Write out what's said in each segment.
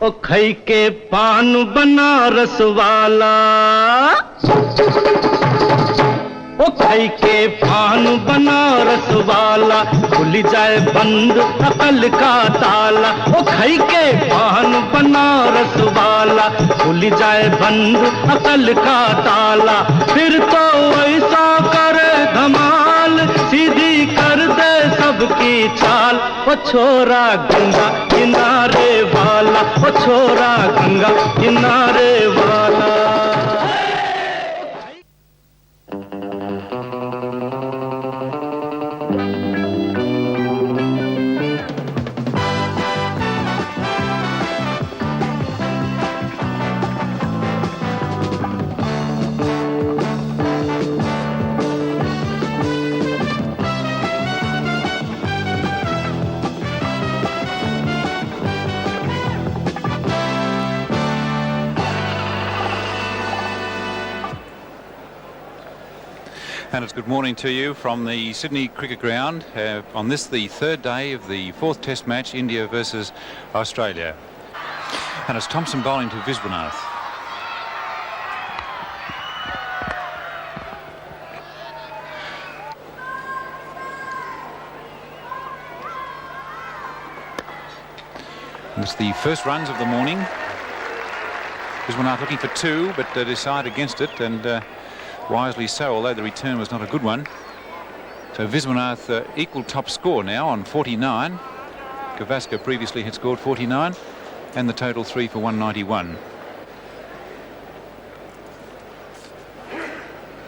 ओ खई के पान बनारस वाला, ओ खई के पान बनारस वाला, खुल जाए बंद अकल का ताला। ओ खई के पान बनारस वाला, खुल जाए बंद अकल का ताला। फिर तो ऐसा करे धमाल, सीधी कर दे सबकी चाल। ओ छोरा गंगा किनारे वाला, ओ छोरा गंगा किनारे वाला। And it's good morning to you from the Sydney Cricket Ground on this, the third day of the fourth Test match, India versus Australia. And it's Thompson bowling to Viswanath. And it's the first runs of the morning. Viswanath looking for two, but decide against it, and wisely so, although the return was not a good one. So Viswanath equal top score now on 49. Gavaskar previously had scored 49, and the total 3 for 191.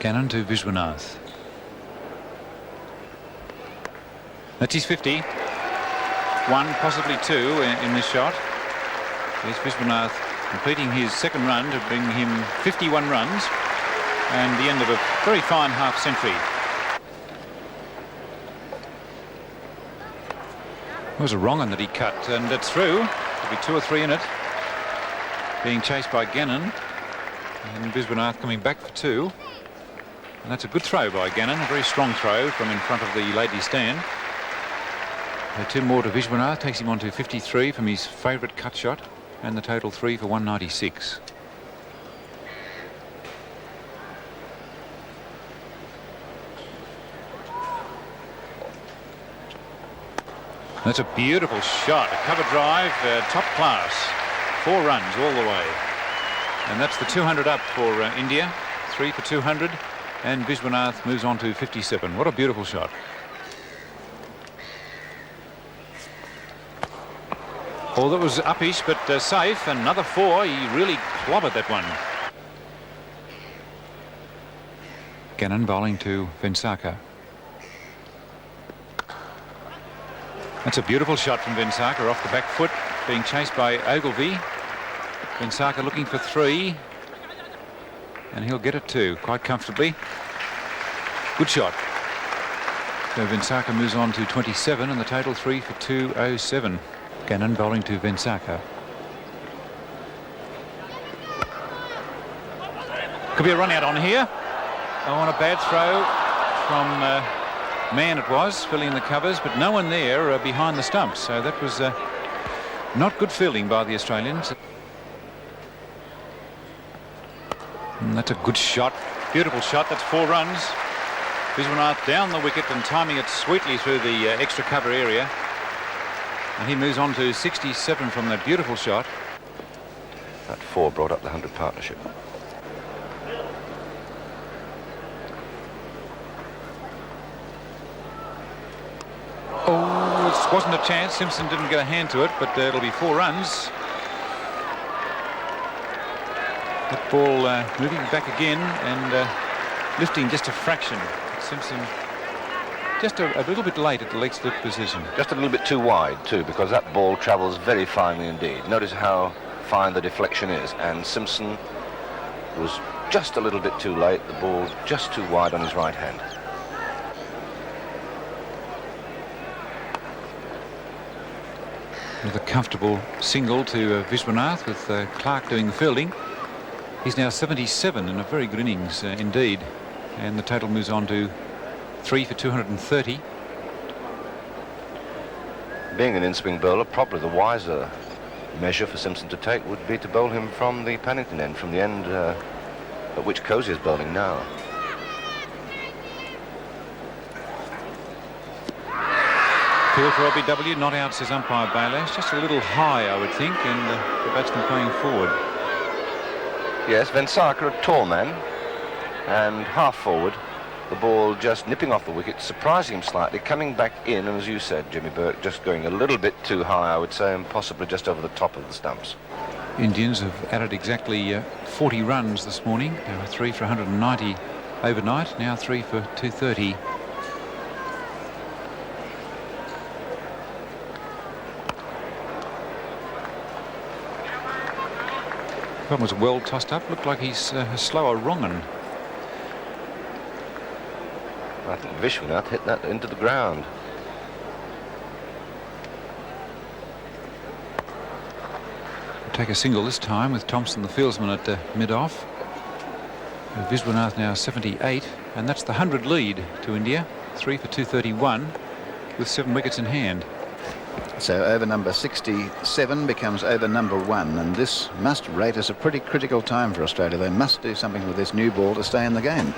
Gannon to Viswanath. That's his 50. One, possibly two in this shot. There's Viswanath completing his second run to bring him 51 runs. And the end of a very fine half-century. It was a wrong one that he cut, and it's through. There'll be 2 or 3 in it. Being chased by Gannon, and Viswanath coming back for 2. And that's a good throw by Gannon, a very strong throw from in front of the ladies' stand. 2 more to Viswanath, takes him on to 53 from his favourite cut shot, and the total 3 for 196. That's a beautiful shot, a cover drive, top class. 4 runs all the way. And that's the 200 up for India, 3 for 200, and Viswanath moves on to 57. What a beautiful shot. Oh, that was uppish, but safe. Another 4, he really clobbered that one. Gannon bowling to Venkateswarlu. That's a beautiful shot from Venkateswarlu off the back foot, being chased by Ogilvie. Venkateswarlu looking for 3, and he'll get it 2 quite comfortably. Good shot. So Venkateswarlu moves on to 27, and the total 3 for 207. Gannon bowling to Venkateswarlu. Could be a run out on here. Oh, on a bad throw from Mann it was, filling the covers, but no one there behind the stumps. So that was not good fielding by the Australians. And that's a good shot, beautiful shot. That's 4 runs. Viswanath down the wicket and timing it sweetly through the extra cover area. And he moves on to 67 from that beautiful shot. That 4 brought up the 100 partnership. Oh, it wasn't a chance. Simpson didn't get a hand to it, but it'll be 4 runs. That ball moving back again and lifting just a fraction. Simpson just a little bit late at the leg slip position. Just a little bit too wide too, because that ball travels very finely indeed. Notice how fine the deflection is, and Simpson was just a little bit too late. The ball just too wide on his right hand. With a comfortable single to Viswanath, with Clark doing the fielding. He's now 77 in a very good innings indeed, and the total moves on to 3 for 230. Being an in-swing bowler, probably the wiser measure for Simpson to take would be to bowl him from the Pannington end, from the end at which Cozy is bowling now. Field for LBW, not out, says umpire Bayless. Just a little high, I would think, and the batsman playing forward. Yes, Vensaka, a tall man, and half forward. The ball just nipping off the wicket, surprising him slightly, coming back in, and as you said, Jimmy Burke, just going a little bit too high, I would say, and possibly just over the top of the stumps. Indians have added exactly 40 runs this morning. There were 3 for 190 overnight, now 3 for 230. That was well tossed up. Looked like he's a slower wrong-un. I think Vishwanath hit that into the ground. Take a single this time with Thompson, the fieldsman, at mid-off. Vishwanath now 78, and that's the 100 lead to India. 3 for 231 with 7 wickets in hand. So over number 67 becomes over number 1, and this must rate as a pretty critical time for Australia. They must do something with this new ball to stay in the game.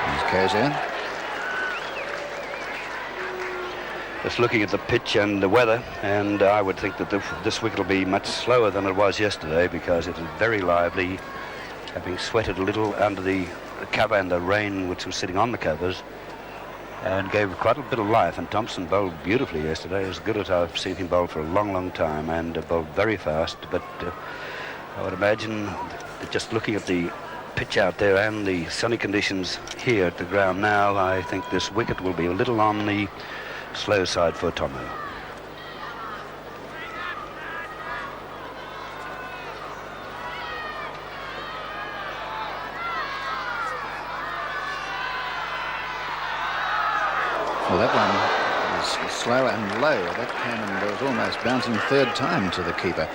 Here's Cozier. Just looking at the pitch and the weather, and I would think that this wicket will be much slower than it was yesterday, because it is very lively, having sweated a little under the cover and the rain which was sitting on the covers, and gave quite a bit of life. And Thompson bowled beautifully yesterday, as good as I've seen him bowl for a long time, and bowled very fast. But I would imagine that just looking at the pitch out there and the sunny conditions here at the ground now, I think this wicket will be a little on the slow side for Tomo. Well, that one was slow and low. That came and was almost bouncing third time to the keeper.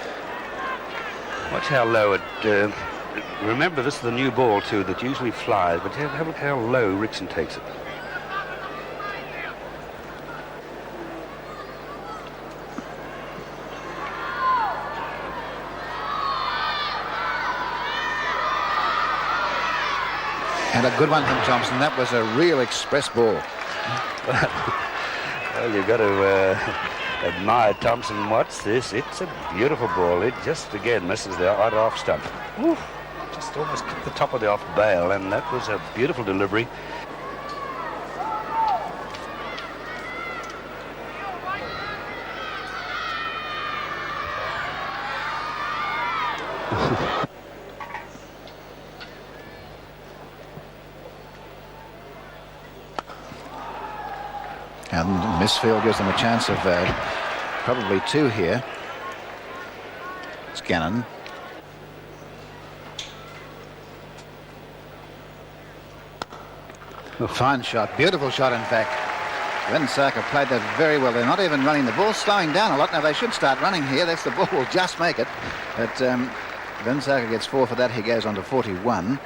Watch how low it... remember, this is the new ball, too, that usually flies, but have a look how low Rickson takes it. And a good one from Thompson. That was a real express ball. Well, you've got to admire Thompson. What's this? It's a beautiful ball. It just, again, misses the odd off stump. Oof, just almost hit the top of the off bail, and that was a beautiful delivery. And Misfield gives them a chance of probably 2 here. It's Gannon. Fine shot, beautiful shot in fact. Vensaka played that very well. They're not even running the ball, slowing down a lot. Now they should start running here. That's the ball will just make it. But Vensaka gets 4 for that. He goes on to 41.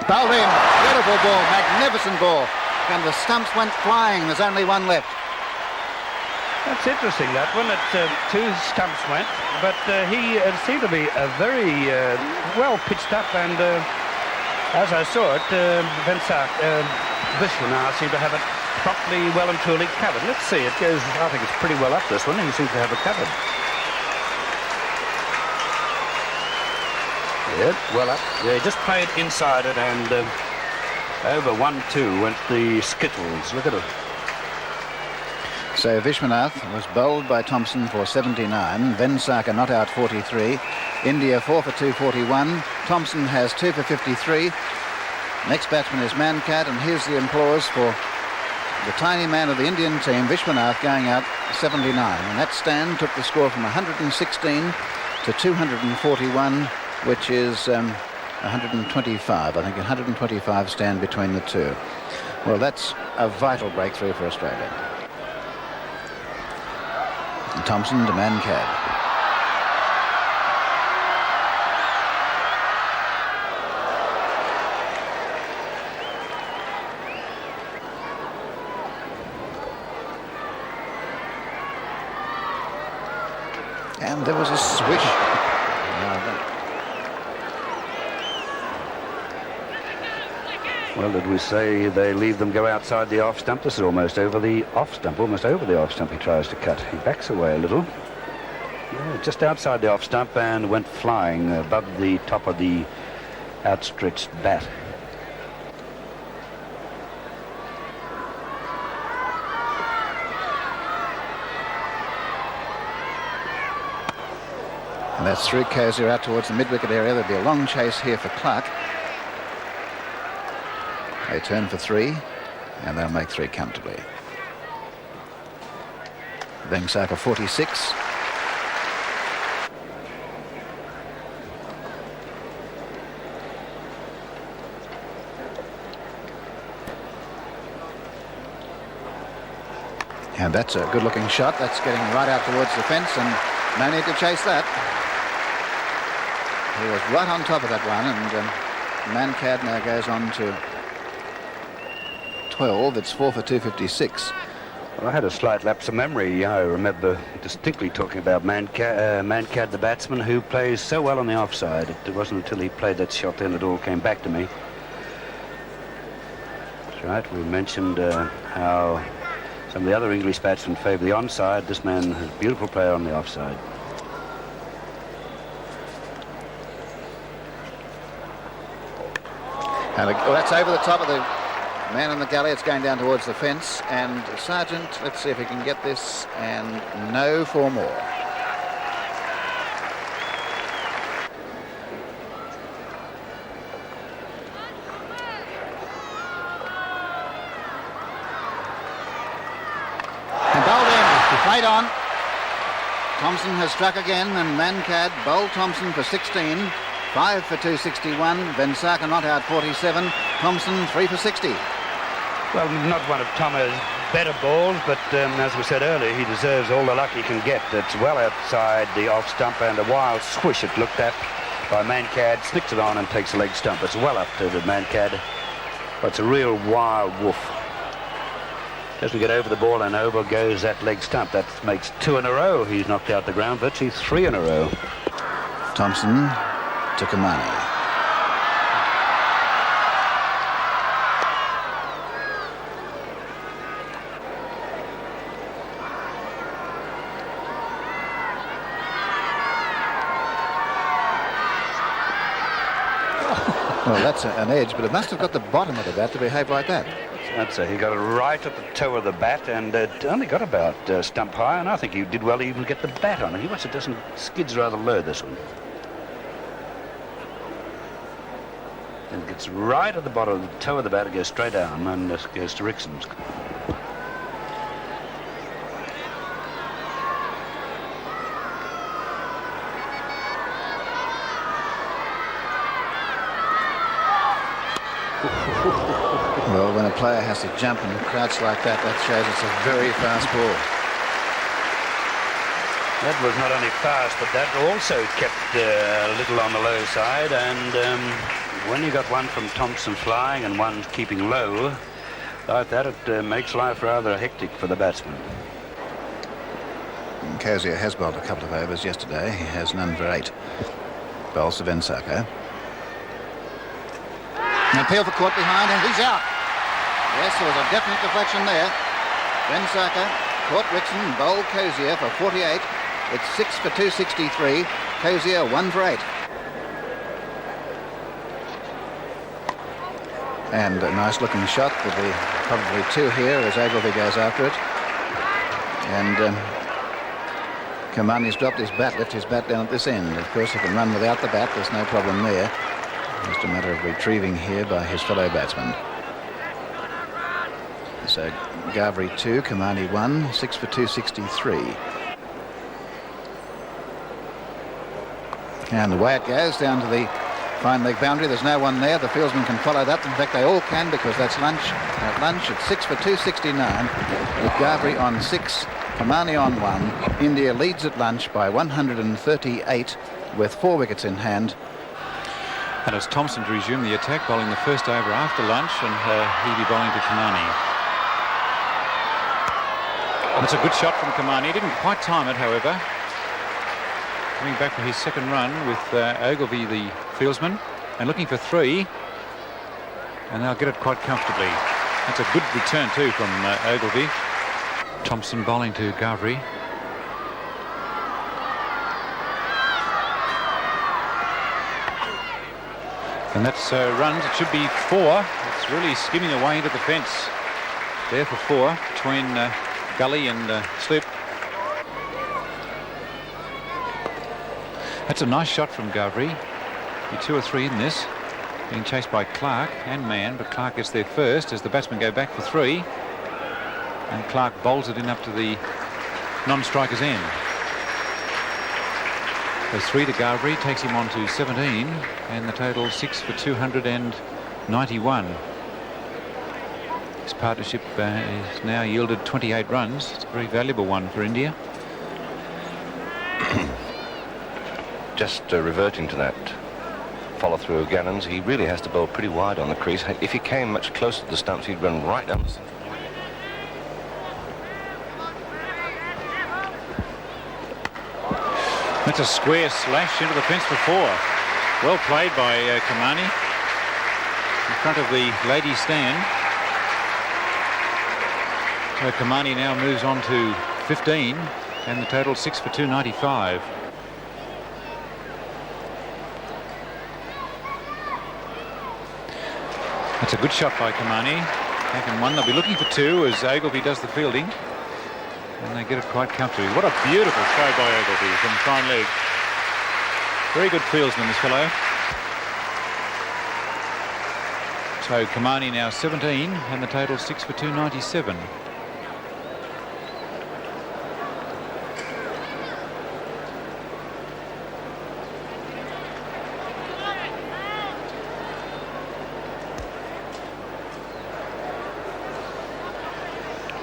Bowled in, beautiful ball, magnificent ball, and the stumps went flying. There's only 1 left. That's interesting, that one. 2 stumps went, but he seemed to be a very well pitched up, and as I saw it, Vishwanath seemed to have it properly, well and truly covered. Let's see, it goes, I think it's pretty well up this one. He seems to have it covered. Yeah, well up. Yeah, he just played inside it, and over 1-2 went the Skittles. Look at it. So Vishwanath was bowled by Thompson for 79. Vensaka not out 43. India 4 for 241. Thompson has 2 for 53. Next batsman is Mankat, and here's the applause for the tiny man of the Indian team, Vishwanath, going out 79. And that stand took the score from 116 to 241. Which is 125. I think 125 stand between the two. Well, that's a vital breakthrough for Australia. And Thompson to Mankat. And there was a swish. Well, did we say they leave them go outside the off stump? This is almost over the off stump, he tries to cut. He backs away a little. Yeah, just outside the off stump and went flying above the top of the outstretched bat. And that's through Cozier out towards the mid-wicket area. There'll be a long chase here for Clark. They turn for 3, and they'll make 3 comfortably. Vengsaka 46. And that's a good-looking shot. That's getting right out towards the fence, and no need to chase that. He was right on top of that one, and Mankad now goes on to 12. It's 4 for 256. Well, I had a slight lapse of memory. I remember distinctly talking about Mankad, the batsman, who plays so well on the offside. It wasn't until he played that shot then it all came back to me. That's right. We mentioned how some of the other English batsmen favour the onside. This man is a beautiful player on the offside. And that's over the top of the man in the galley. It's going down towards the fence, and Sargent, let's see if he can get this, and no 4 more. And bowled in, played on. Thompson has struck again, and Mankad bowled Thompson for 16. 5 for 261. Vengsaka not out 47. Thompson 3 for 60. Well, not one of Thomas' better balls, but as we said earlier, he deserves all the luck he can get. It's well outside the off stump, and a wild swish it looked at by Mankad, snicks it on and takes the leg stump. It's well up to the Mankad, but it's a real wild woof. Doesn't get over the ball, and over goes that leg stump. That makes 2 in a row. He's knocked out the ground, virtually 3 in a row. Thompson to Kamani. Well, that's an edge, but it must have got the bottom of the bat to behave like that. I'd say he got it right at the toe of the bat, and only got about stump high, and I think he did well to even get the bat on it. He watch it doesn't skids rather low, this one. And gets right at the bottom of the toe of the bat, it goes straight down, and goes to Rickson's. Well, when a player has to jump and crouch like that, that shows it's a very fast ball. That was not only fast, but that also kept a little on the low side, and when you got one from Thompson flying and one keeping low like that, it makes life rather hectic for the batsman. Cozier has bowled a couple of overs yesterday. He has none for 8. Bowls to Vengsaka. And Peel for caught behind, and he's out. Yes, there was a definite deflection there. Vengsaka caught Rickson, bowled Cozier for 48. It's 6 for 263. Cozier 1 for 8. And a nice looking shot. There'll be probably 2 here as Ogilvy goes after it. And Kamani's dropped his bat, left his bat down at this end. Of course, he can run without the bat. There's no problem there. Just a matter of retrieving here by his fellow batsman. So Ghavri 2, Kamani 1, 6 for 263. And away it goes down to the fine leg boundary. There's no one there. The fieldsman can follow that. In fact, they all can, because that's lunch. At lunch, it's 6 for 269 with Ghavri on 6, Kamani on 1. India leads at lunch by 138 with 4 wickets in hand. And it's Thompson to resume the attack, bowling the first over after lunch, and he'll be bowling to Kamani. And it's a good shot from Kamani. He didn't quite time it, however. coming back for his second run with Ogilvy, the fieldsman, and looking for 3. And they'll get it quite comfortably. That's a good return too from Ogilvy. Thompson bowling to Ghavri. And that's runs. It should be 4. It's really skimming away into the fence. There for 4 between Gully and Slip. That's a nice shot from Ghavri. Be 2 or 3 in this. Being chased by Clark and Mann, but Clark gets there first as the batsmen go back for 3. And Clark bowls it in up to the non-striker's end. There's 3 to Ghavri, takes him on to 17, and the total 6 for 291. This partnership is now yielded 28 runs. It's a very valuable one for India. Just reverting to that follow through of Gannon's, he really has to bowl pretty wide on the crease. If he came much closer to the stumps, he'd run right down the centre. That's a square slash into the fence for 4. Well played by Kamani in front of the ladies' stand. So Kamani now moves on to 15, and the total 6 for 295. That's a good shot by Kamani. Taken 1. They'll be looking for 2 as Ogilvy does the fielding. And they get it quite comfortably. What a beautiful throw by Ogilvy from fine leg. Very good fieldsman, this fellow. So Kamani now 17, and the total 6 for 297.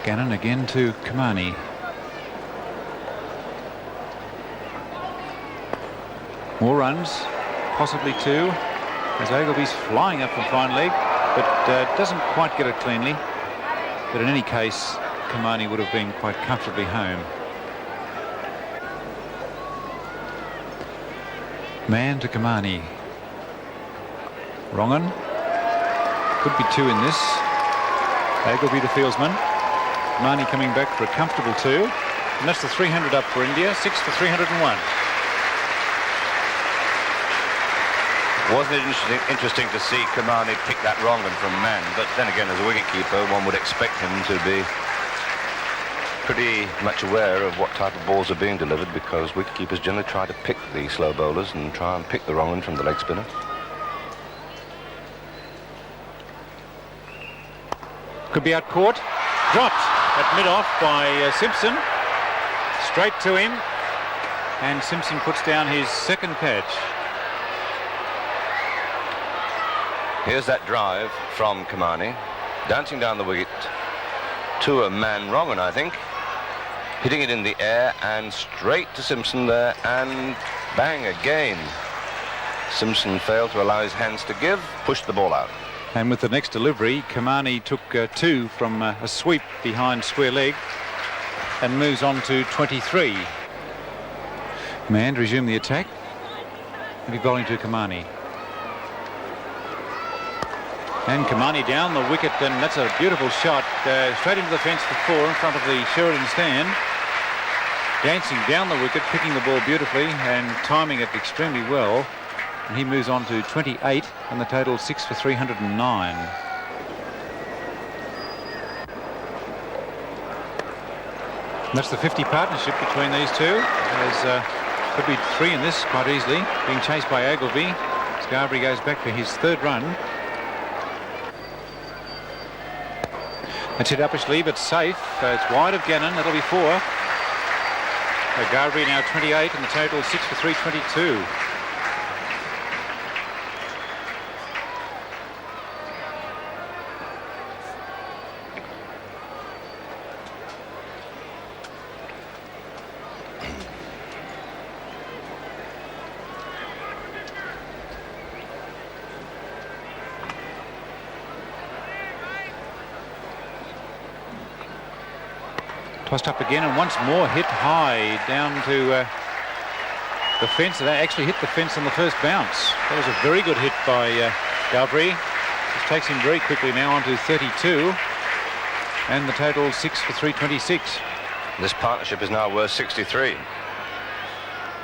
Gannon again to Kamani. More runs, possibly 2, as Ogilvy's flying up from fine leg, but doesn't quite get it cleanly. But in any case, Kamani would have been quite comfortably home. Mann to Kamani. Wrongen. Could be 2 in this. Ogilvy the fieldsman. Kamani coming back for a comfortable 2. And that's the 300 up for India, 6 for 301. Wasn't it interesting to see Kamani pick that Wrongen from Mann? But then again, as a wicketkeeper, one would expect him to be pretty much aware of what type of balls are being delivered, because wicketkeepers generally try to pick the slow bowlers and try and pick the Wrongen from the leg spinner. Could be out caught. Dropped at mid-off by Simpson. Straight to him. And Simpson puts down his second catch. Here's that drive from Kamani, dancing down the wicket to a man Wrongen, I think, hitting it in the air and straight to Simpson there, and bang again. Simpson failed to allow his hands to give, pushed the ball out. And with the next delivery, Kamani took 2 from a sweep behind square leg and moves on to 23. Mann to resume the attack. He'll be bowling to Kamani. And Kamani down the wicket, and that's a beautiful shot. Straight into the fence for 4 in front of the Sheridan stand. Dancing down the wicket, picking the ball beautifully and timing it extremely well. And he moves on to 28, and the total 6 for 309. And that's the 50 partnership between these two. There's could be 3 in this quite easily. Being chased by Ogilvy. Ghavri goes back for his 3rd run. That's hit upper sleeve, it's safe. It's wide of Gannon, that'll be 4. Ghavri now 28, and the total 6 for 322. Tossed up again, and once more hit high down to the fence. They actually hit the fence on the first bounce. That was a very good hit by Ghavri. This takes him very quickly now on to 32. And the total 6 for 326. This partnership is now worth 63.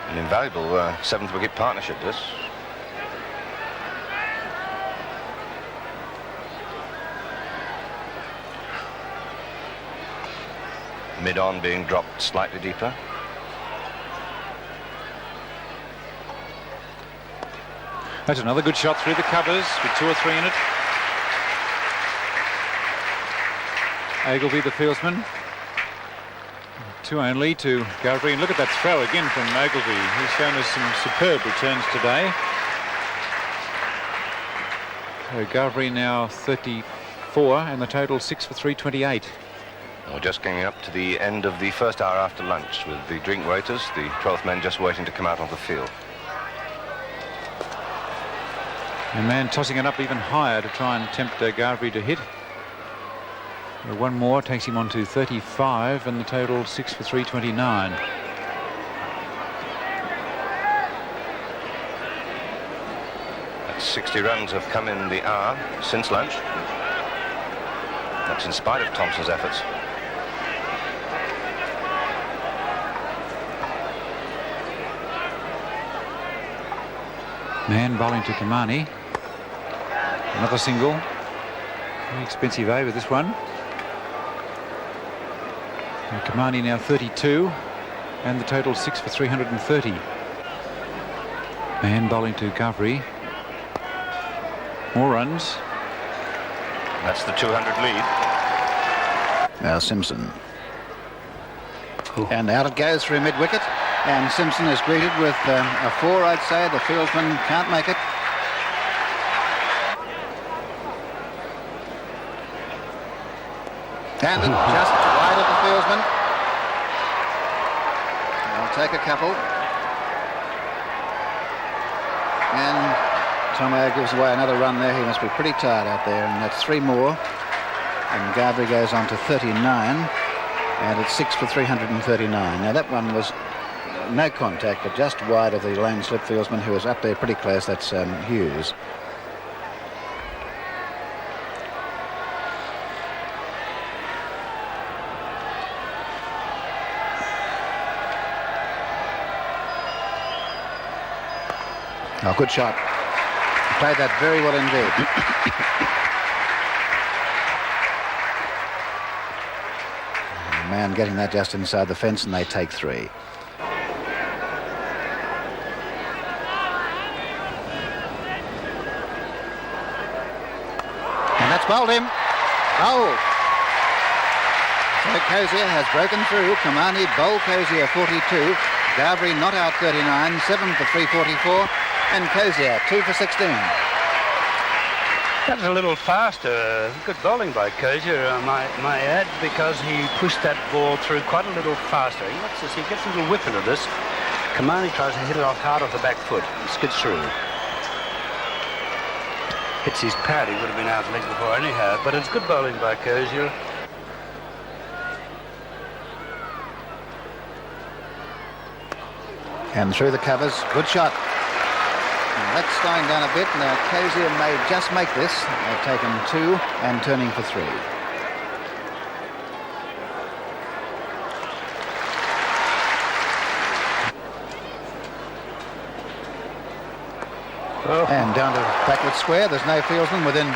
An invaluable 7th wicket partnership, this. Mid-on being dropped slightly deeper. That's another good shot through the covers with 2 or 3 in it. Ogleby, the fieldsman. 2 only to Ghavri. And look at that throw again from Ogleby. He's shown us some superb returns today. So Ghavri now 34 and the total 6 for 328. We're just getting up to the end of the first hour after lunch with the drink waiters, the 12th men just waiting to come out on the field. A man tossing it up even higher to try and tempt Ghavri to hit. One more takes him on to 35 and the total 6 for 329. That's 60 runs have come in the hour since lunch. That's in spite of Thompson's efforts. Man bowling to Kamani. Another single. Very expensive over this one. And Kamani now 32 and the total 6 for 330. Man bowling to Ghavri. More runs. That's the 200 lead. Now Simpson. And out it goes through mid-wicket. And Simpson is greeted with a 4, I'd say. The fieldsman can't make it. And just wide of the fieldsman. They'll take a couple. And Tomo gives away another run there. He must be pretty tired out there. And that's 3 more. And Ghavri goes on to 39. And it's 6 for 339. Now that one was no contact, but just wide of the lone slip fieldsman who was up there pretty close. That's Hughes. Oh, good shot. Played that very well indeed. Man getting that just inside the fence, and they take 3. And that's bowled him. Oh! So Kosier has broken through. Kamani bowled Kosier 42. Ghavri not out 39, 7 for 344. And Kosier 2 for 16. That was a little faster. Good bowling by Kosier, my add, because he pushed that ball through quite a little faster. He gets a little whip into this. Kamani tries to hit it off hard off the back foot. He skids through. Hits his pad. He would have been out leg before anyhow. But it's good bowling by Kosier. And through the covers, good shot. Now that's slowing down a bit. Now Kosier may just make this. They've taken 2 and turning for 3. Oh. And down to backward square. There's no fieldsman within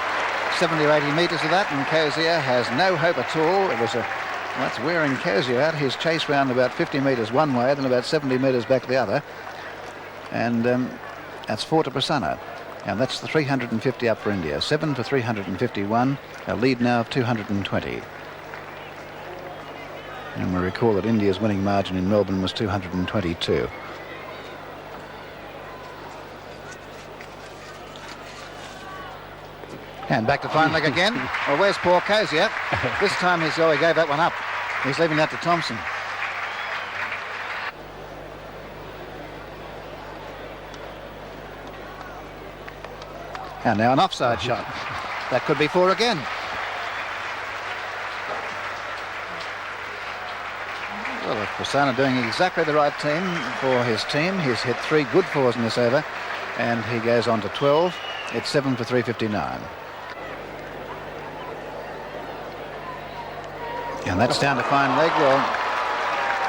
70 or 80 metres of that, and Kosier has no hope at all. It was that's wearing Kosier out. His chase round about 50 metres one way, then about 70 metres back the other. And that's 4 to Prasanna. And that's the 350 up for India. 7 for 351. A lead now of 220. And we recall that India's winning margin in Melbourne was 222. And back to fine leg again. Well, where's poor Kosier? This time he gave that one up. He's leaving that to Thompson. And now an offside shot. That could be 4 again. Well, Prasanna doing exactly the right team for his team. He's hit 3 good fours in this over, and he goes on to 12. It's 7 for 359. And that's down to fine leg. Well,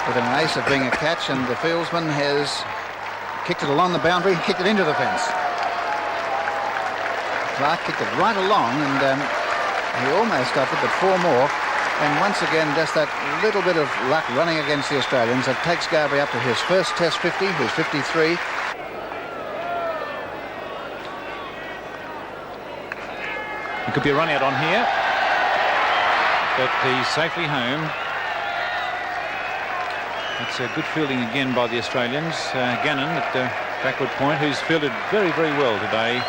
with an ace of being a catch, and the fieldsman has kicked it along the boundary, kicked it into the fence. Clark kicked it right along, and he almost got it, but 4 more. And once again, just that little bit of luck running against the Australians. That takes Garbry up to his first Test 50, who's 53. It could be a run out on here, but he's safely home. It's a good fielding again by the Australians. Gannon at the backward point, who's fielded very, very well today,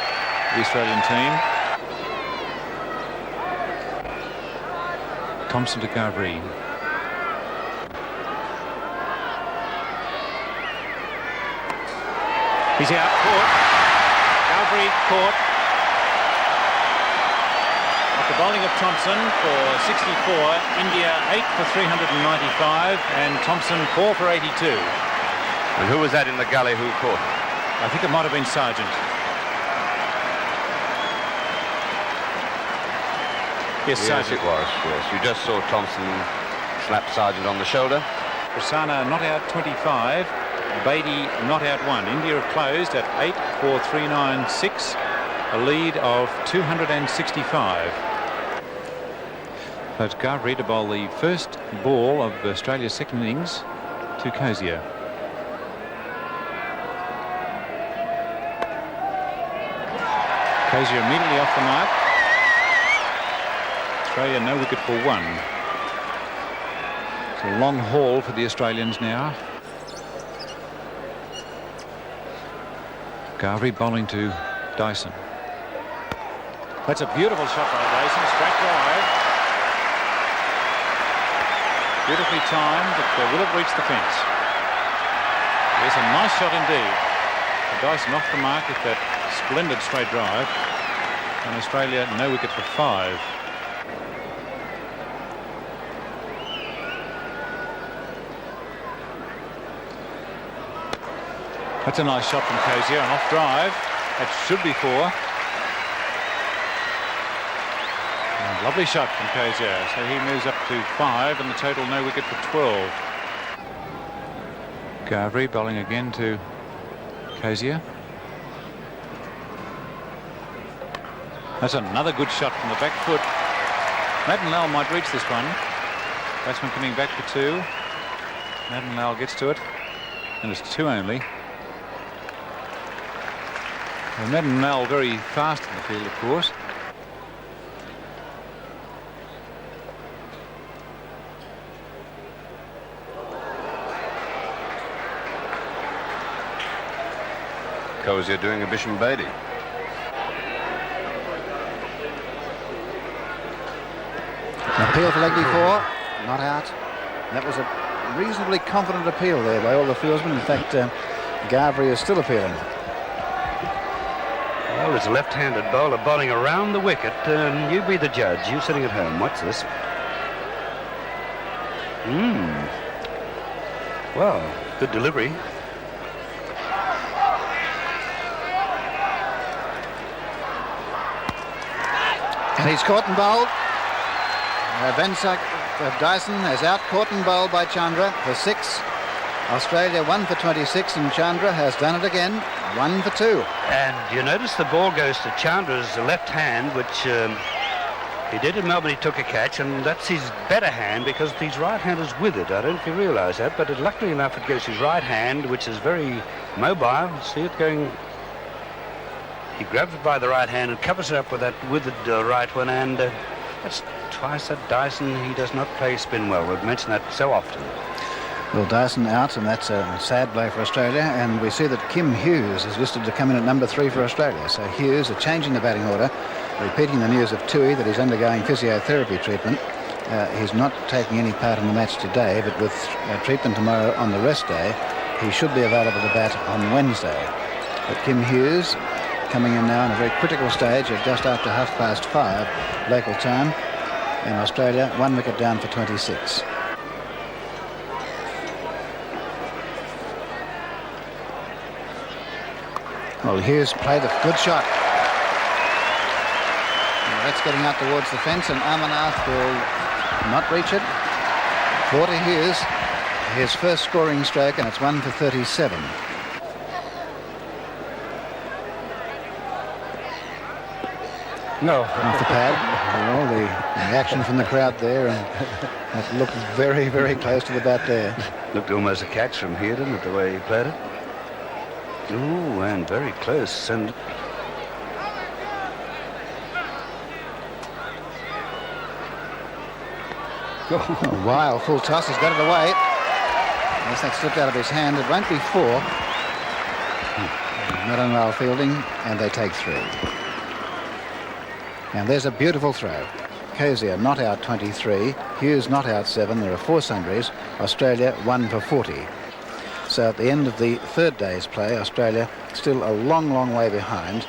the Australian team. Thompson to Garbry. He's out, caught. Garbry caught. At the bowling of Thompson for 64, India 8 for 395, and Thompson 4 for 82. And who was that in the gully who caught? I think it might have been Sargent. Yes, Yes, Sargent. it was, yes. You just saw Thompson slap Sargent on the shoulder. Prasanna not out 25, Beatty not out 1. India have closed at 8 for 396, a lead of 265. So it's Garbry to bowl the first ball of Australia's second innings to Cozier. Cozier immediately off the mark. Australia no wicket for 1. It's a long haul for the Australians now. Garbry bowling to Dyson. That's a beautiful shot by Dyson, straight drive. Beautifully timed, but will it reach the fence? Yes, a nice shot indeed. Dyson off the mark with that splendid straight drive. And Australia no wicket for 5. That's a nice shot from Cozier, an off drive. That should be 4. And lovely shot from Cozier. So he moves up to 5, and the total no wicket for 12. Garbry bowling again to Cozier. That's another good shot from the back foot. Madden Lal might reach this one. Batsman coming back for 2. Madden Lal gets to it, and it's 2 only. Well, Madden Lal very fast in the field, of course. Cozier doing a Bisham Beatty. An appeal for leg before, not out. That was a reasonably confident appeal there by all the fieldsmen. In fact, Garbry is still appealing. Well, there's a left-handed bowler bowling around the wicket. You be the judge. You sitting at home. What's this? Well, good delivery. And he's caught and bowled. Dyson has out caught and bowled by Chandra for 6. Australia 1 for 26, and Chandra has done it again, 1 for 2. And you notice the ball goes to Chandra's left hand, which he did in Melbourne. He took a catch, and that's his better hand because his right hand is with it. I don't know if you realise that, but luckily enough it goes to his right hand, which is very mobile. See it going. He grabs it by the right hand and covers it up with that withered right one, and that's twice that Dyson. He does not play spin well. We've mentioned that so often. Well, Dyson out, and that's a sad blow for Australia. And we see that Kim Hughes is listed to come in at number 3 for Australia. So Hughes, a change in the batting order, repeating the news of Tui that he's undergoing physiotherapy treatment. He's not taking any part in the match today, but with treatment tomorrow on the rest day, he should be available to bat on Wednesday. But Kim Hughes coming in now in a very critical stage of just after 5:30 local time in Australia, 1 wicket down for 26. Well, Hughes played a good shot. Well, that's getting out towards the fence, and Amarnath will not reach it. 40 Hughes, his first scoring stroke, and it's 1 for 37. No. Off the pad. Well, the reaction from the crowd there, and that looked very, very close to the bat there. Looked almost a catch from here, didn't it, the way he played it? Ooh, and very close. And Oh, Weil, full toss, he's got it away. Yes, that slipped out of his hand. It won't be 4. Madanwal fielding, and they take 3. And there's a beautiful throw. Kosier not out 23, Hughes not out 7. There are 4 sundries. Australia 1 for 40. So at the end of the third day's play, Australia still a long, long way behind.